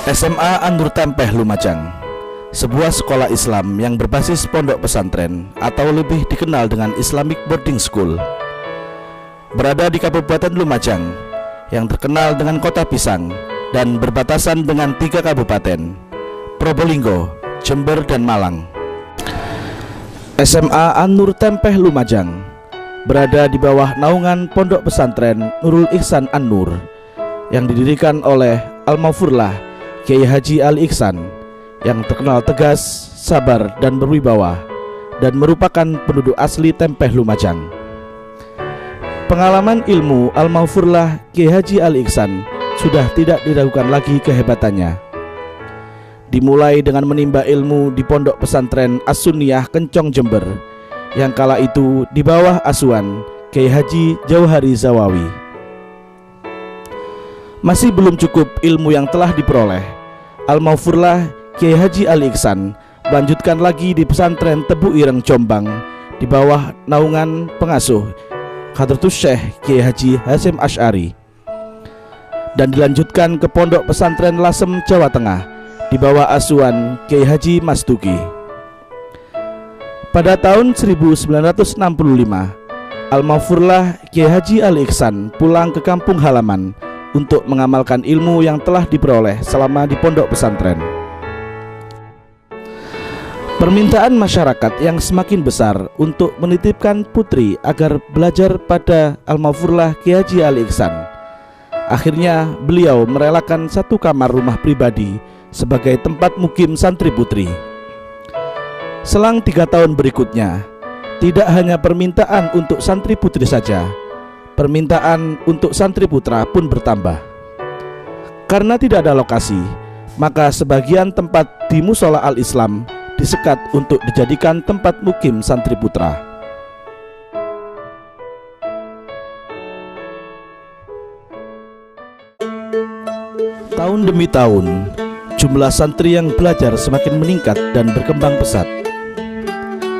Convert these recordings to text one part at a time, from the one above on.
SMA An-Nur Tempeh Lumajang, sebuah sekolah Islam yang berbasis pondok pesantren atau lebih dikenal dengan Islamic Boarding School, berada di Kabupaten Lumajang yang terkenal dengan kota pisang dan berbatasan dengan 3 kabupaten, Probolinggo, Jember, dan Malang. SMA An-Nur Tempeh Lumajang berada di bawah naungan pondok pesantren Nurul Ihsan An-Nur yang didirikan oleh Al-Maghfurlah Kiai Haji Ali Ihsan yang terkenal tegas, sabar, dan berwibawa, dan merupakan penduduk asli Tempeh Lumajang. Pengalaman ilmu Al-Maghfurlah Kiai Haji Ali Ihsan sudah tidak diragukan lagi kehebatannya. Dimulai dengan menimba ilmu di pondok pesantren As-Sunniyah Kencong Jember yang kala itu di bawah asuhan Kiai Haji Jauhari Zawawi. Masih belum cukup ilmu yang telah diperoleh, Al-Maghfurlah Kiai Haji Ali Ihsan melanjutkan lagi di pesantren Tebu Ireng Jombang di bawah naungan pengasuh Hadratus Syekh Kiai Haji Hasyim Asy'ari, dan dilanjutkan ke pondok pesantren Lasem Jawa Tengah di bawah asuhan Kiai Haji Mastuki. Pada tahun 1965, Al-Maghfurlah Kiai Haji Ali Ihsan pulang ke kampung halaman untuk mengamalkan ilmu yang telah diperoleh selama di pondok pesantren. Permintaan masyarakat yang semakin besar untuk menitipkan putri agar belajar pada Al-Maghfurlah Kiai Haji Ali Ihsan. Akhirnya beliau merelakan 1 kamar rumah pribadi sebagai tempat mukim santri putri. Selang 3 tahun berikutnya, tidak hanya permintaan untuk santri putri saja, permintaan untuk santri putra pun bertambah. Karena tidak ada lokasi, maka sebagian tempat di Musola Al-Islam disekat untuk dijadikan tempat mukim santri putra. Tahun demi tahun, jumlah santri yang belajar semakin meningkat dan berkembang pesat,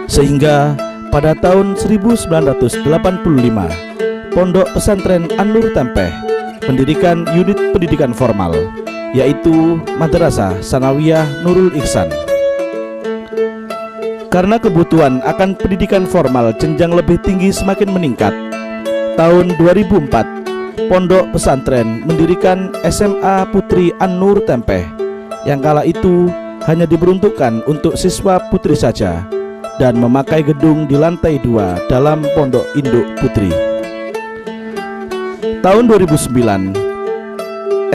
sehingga pada tahun 1985 Pondok Pesantren An-Nur Tempeh mendirikan unit pendidikan formal, yaitu Madrasah Sanawiyah Nurul Ihsan. Karena kebutuhan akan pendidikan formal jenjang lebih tinggi semakin meningkat, tahun 2004 Pondok Pesantren mendirikan SMA Putri An-Nur Tempeh yang kala itu hanya diperuntukkan untuk siswa putri saja dan memakai gedung di lantai 2 dalam pondok induk putri. Tahun 2009,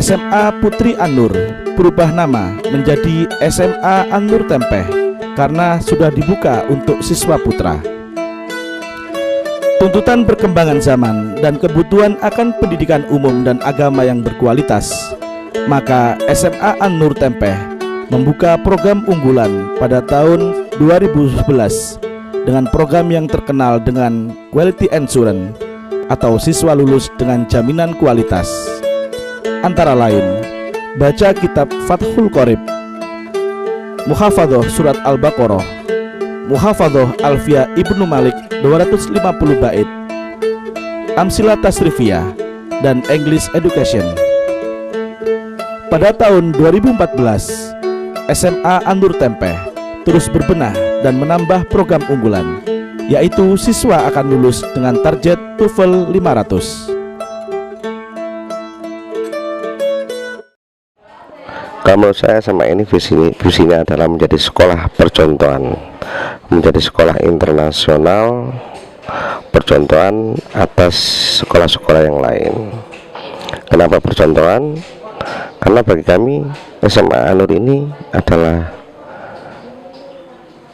SMA Putri An-Nur berubah nama menjadi SMA An-Nur Tempeh karena sudah dibuka untuk siswa putra. Tuntutan perkembangan zaman dan kebutuhan akan pendidikan umum dan agama yang berkualitas, maka SMA An-Nur Tempeh membuka program unggulan pada tahun 2011 dengan program yang terkenal dengan Quality Assurance atau siswa lulus dengan jaminan kualitas, antara lain baca kitab Fathul Qorib, Muhafadzoh Surat Al-Baqarah, Muhafadzoh Alfiyah Ibnu Malik 250 bait, Amsilah Tasrifiyah, dan English Education. Pada tahun 2014, SMA An-Nur Tempeh terus berbenah dan menambah program unggulan, yaitu siswa akan lulus dengan target TOEFL 500. Kalau saya sama ini visinya adalah menjadi sekolah percontohan, menjadi sekolah internasional, percontohan atas sekolah-sekolah yang lain. Kenapa percontohan? Karena bagi kami SMA An-Nur ini adalah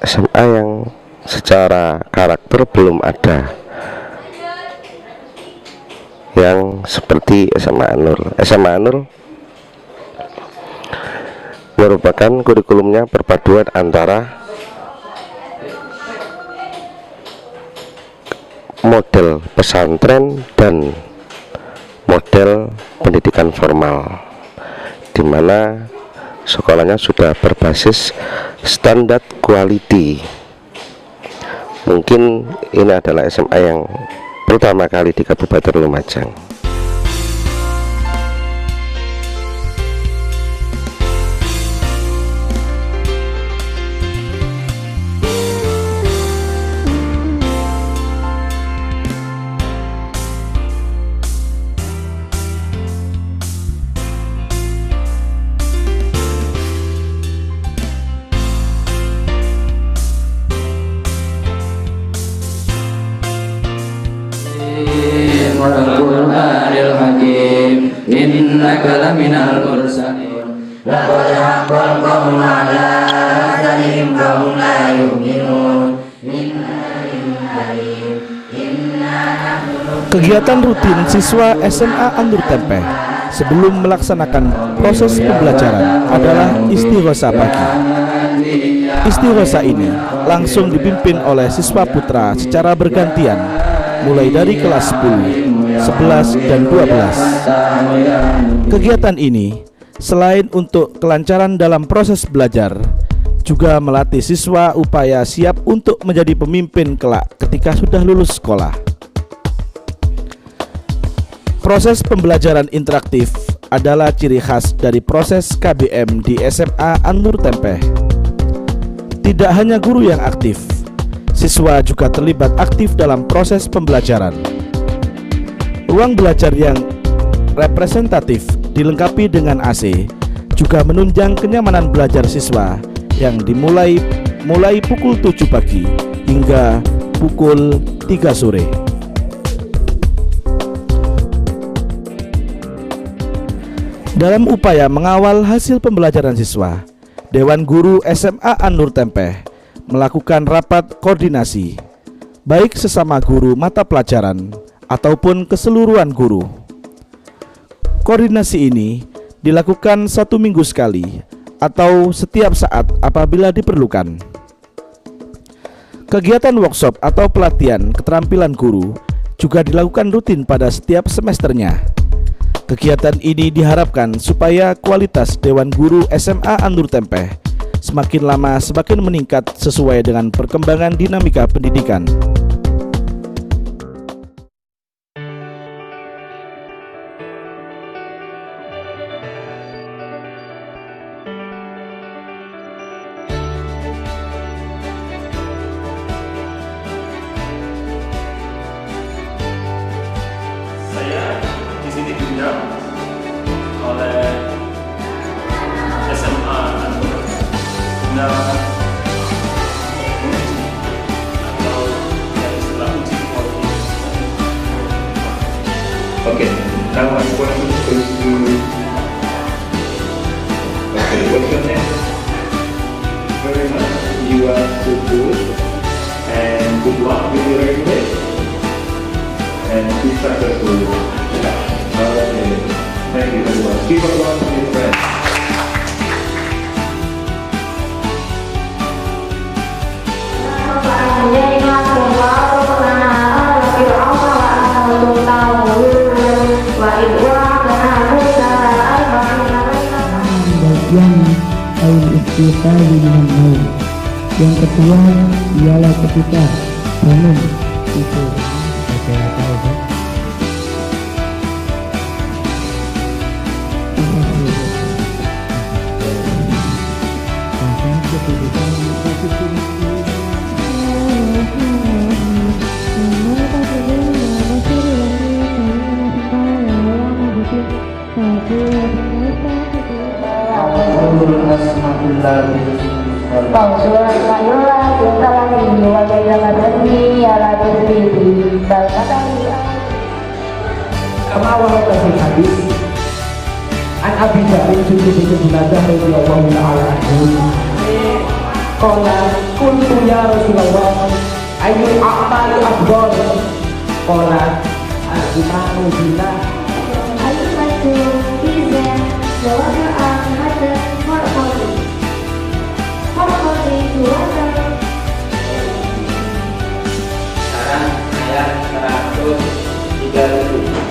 SMA yang secara karakter belum ada yang seperti SMA An-Nur. SMA An-Nur merupakan kurikulumnya perpaduan antara model pesantren dan model pendidikan formal, di mana sekolahnya sudah berbasis standar quality. Mungkin ini adalah SMA yang pertama kali di Kabupaten Lumajang. إنك لمن المرسلين لقد حق القول على أكثرهم فهم لا يؤمنون. Kegiatan rutin siswa SMA An-Nur Tempeh sebelum melaksanakan proses pembelajaran adalah istighosah pagi. Istighosah ini langsung dipimpin oleh siswa putra secara bergantian mulai dari kelas 10, 11, dan 12. Kegiatan ini selain untuk kelancaran dalam proses belajar, juga melatih siswa upaya siap untuk menjadi pemimpin kelak ketika sudah lulus sekolah. Proses pembelajaran interaktif adalah ciri khas dari proses KBM di SMA An-Nur Tempeh. Tidak hanya guru yang aktif, siswa juga terlibat aktif dalam proses pembelajaran. Ruang belajar yang representatif dilengkapi dengan AC juga menunjang kenyamanan belajar siswa yang dimulai pukul 7 pagi hingga pukul 3 sore. Dalam upaya mengawal hasil pembelajaran siswa, Dewan Guru SMA An-Nur Tempeh melakukan rapat koordinasi, baik sesama guru mata pelajaran ataupun keseluruhan guru. Koordinasi ini dilakukan 1 minggu sekali atau setiap saat apabila diperlukan. Kegiatan workshop atau pelatihan keterampilan guru juga dilakukan rutin pada setiap semesternya. Kegiatan ini diharapkan supaya kualitas Dewan Guru SMA An-Nur Tempeh semakin lama semakin meningkat sesuai dengan perkembangan dinamika pendidikan. Oleh SMA An-Nur atau yang istilah uji kualitas. Okay, now I'm going to first do. Okay, what's your name? Very much. You are so good, and good luck with your exam, and be successful. Okay. Thank you very much. Give applause to your friends. Yang kedua ialah ketika bangun itu saya tahu kan. Kama warada fil hadis an Abi Dzar bin Junadah radhiyallahu ta'ala anhu qala qultu ya Rasulullah ayyul a'mali afdal qala al-imanu billah al-imanu billah wa wada'a hada farqati suara. Sekarang ayat 130.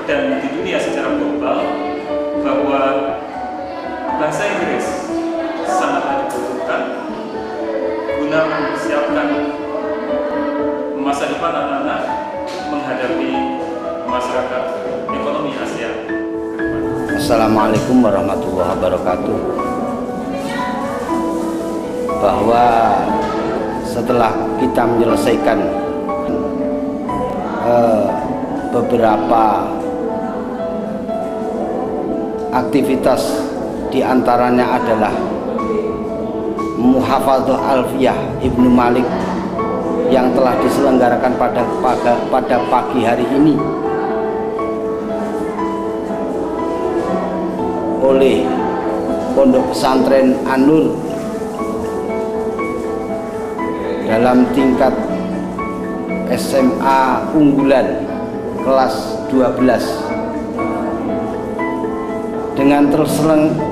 Di dunia secara global bahwa bahasa Inggris sangatlah dibutuhkan guna mempersiapkan masa depan anak-anak menghadapi masyarakat ekonomi Asia. Assalamualaikum warahmatullahi wabarakatuh. Bahwa setelah kita menyelesaikan beberapa aktivitas, diantaranya adalah Muhafadzah Alfiyah Ibnu Malik yang telah diselenggarakan pada pagi hari ini oleh Pondok Pesantren An-Nur dalam tingkat SMA unggulan kelas 12 dengan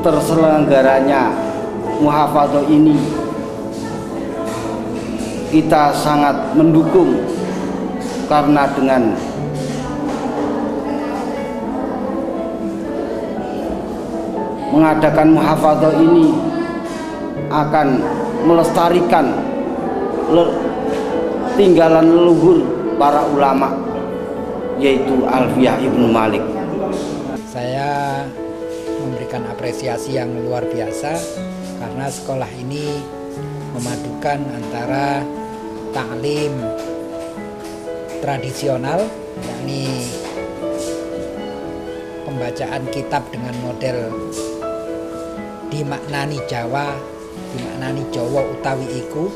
terselenggaranya muhafadzah ini kita sangat mendukung, karena dengan mengadakan muhafadzah ini akan melestarikan tinggalan leluhur para ulama, yaitu Alfiyah Ibnu Malik. Saya memberikan apresiasi yang luar biasa karena sekolah ini memadukan antara taklim tradisional, yakni pembacaan kitab dengan model dimaknani Jawa, dimaknani Jawa utawi iku,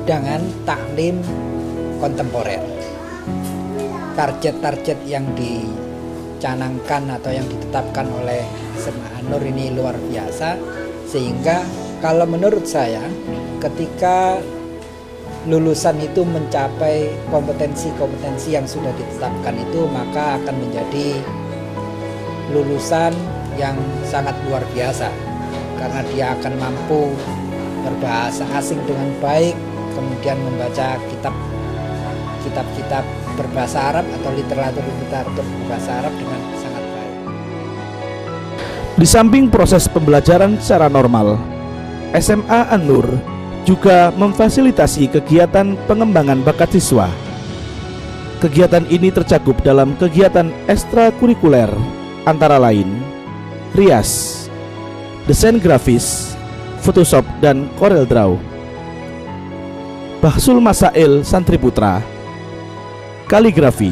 dengan taklim kontemporer. Target-target yang dicanangkan atau yang ditetapkan oleh SMA An-Nur ini luar biasa, sehingga kalau menurut saya ketika lulusan itu mencapai kompetensi-kompetensi yang sudah ditetapkan itu, maka akan menjadi lulusan yang sangat luar biasa, karena dia akan mampu berbahasa asing dengan baik, kemudian membaca kitab-kitab berbahasa Arab atau literatur berbahasa Arab dengan sangat baik. Di samping proses pembelajaran secara normal, SMA An-Nur juga memfasilitasi kegiatan pengembangan bakat siswa. Kegiatan ini tercakup dalam kegiatan ekstrakurikuler antara lain rias, desain grafis, Photoshop dan Corel Draw, Bahsul Masail Santri Putra, kaligrafi,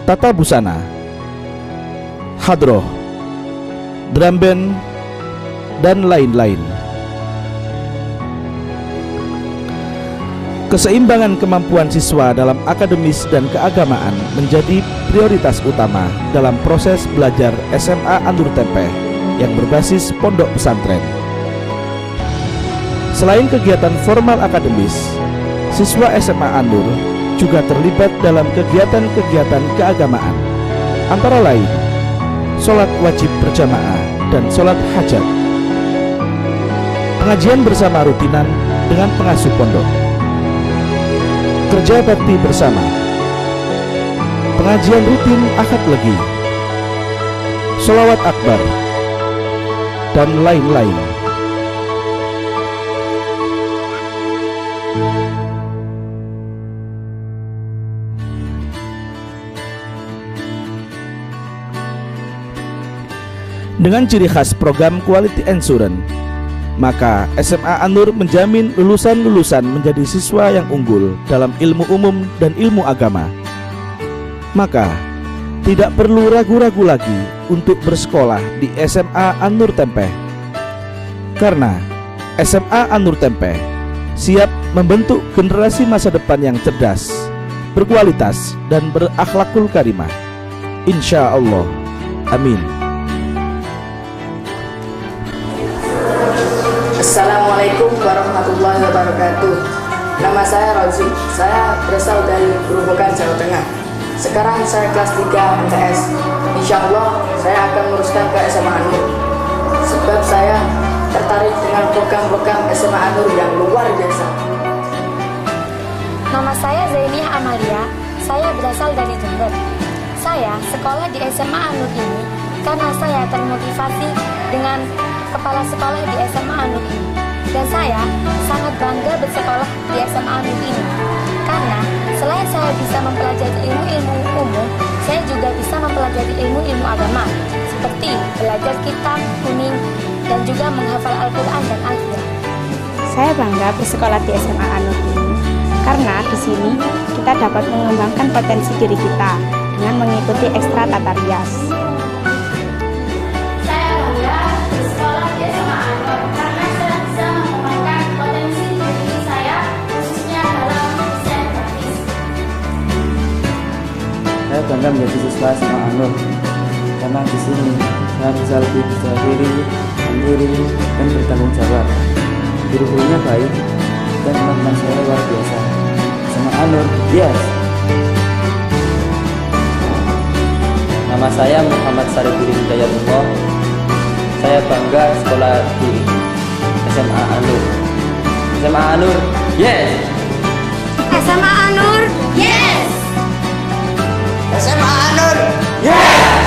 tata busana, hadroh, drum band, dan lain-lain. Keseimbangan kemampuan siswa dalam akademis dan keagamaan menjadi prioritas utama dalam proses belajar SMA An-Nur Tempeh yang berbasis pondok pesantren. Selain kegiatan formal akademis, siswa SMA An-Nur juga terlibat dalam kegiatan-kegiatan keagamaan, antara lain sholat wajib berjamaah dan sholat hajat, pengajian bersama rutinan dengan pengasuh pondok, kerja bakti bersama, pengajian rutin akad legi, sholawat akbar, dan lain-lain. Dengan ciri khas program Quality Assurance, maka SMA An-Nur menjamin lulusan-lulusan menjadi siswa yang unggul dalam ilmu umum dan ilmu agama. Maka, tidak perlu ragu-ragu lagi untuk bersekolah di SMA An-Nur Tempeh. Karena SMA An-Nur Tempeh siap membentuk generasi masa depan yang cerdas, berkualitas, dan berakhlakul karimah. Insya Allah. Amin. Assalamualaikum warahmatullahi wabarakatuh. Nama saya Rozi. Saya berasal dari Grobogan, Jawa Tengah. Sekarang saya kelas 3 MTS. Insya Allah saya akan meneruskan ke SMA An-Nur, sebab saya tertarik dengan program-program SMA An-Nur yang luar biasa. Nama saya Zainiah Amalia. Saya berasal dari Jember. Saya sekolah di SMA An-Nur ini karena saya termotivasi dengan kepala sekolah di SMA An-Nur ini, dan saya sangat bangga bersekolah di SMA An-Nur ini karena selain saya bisa mempelajari ilmu-ilmu umum, saya juga bisa mempelajari ilmu-ilmu agama seperti belajar kitab, kuning, dan juga menghafal Al-Quran dan Al-Qiyah. Saya bangga bersekolah di SMA An-Nur ini karena di sini kita dapat mengembangkan potensi diri kita dengan mengikuti ekstra tata rias. Saya bangga bersekolah di SMA bangga menjadi siswa SMA Anur karena di sini saya bisa lebih percaya diri, mandiri, dan bertanggung jawab. Guru-gurunya baik dan teman-teman saya luar biasa. SMA Anur, yes. Nama saya Muhammad Sarifudin Hidayatullah. Saya bangga sekolah di SMA Anur. SMA Anur, yes. SMA Anur, yes. SMA Anur, yes.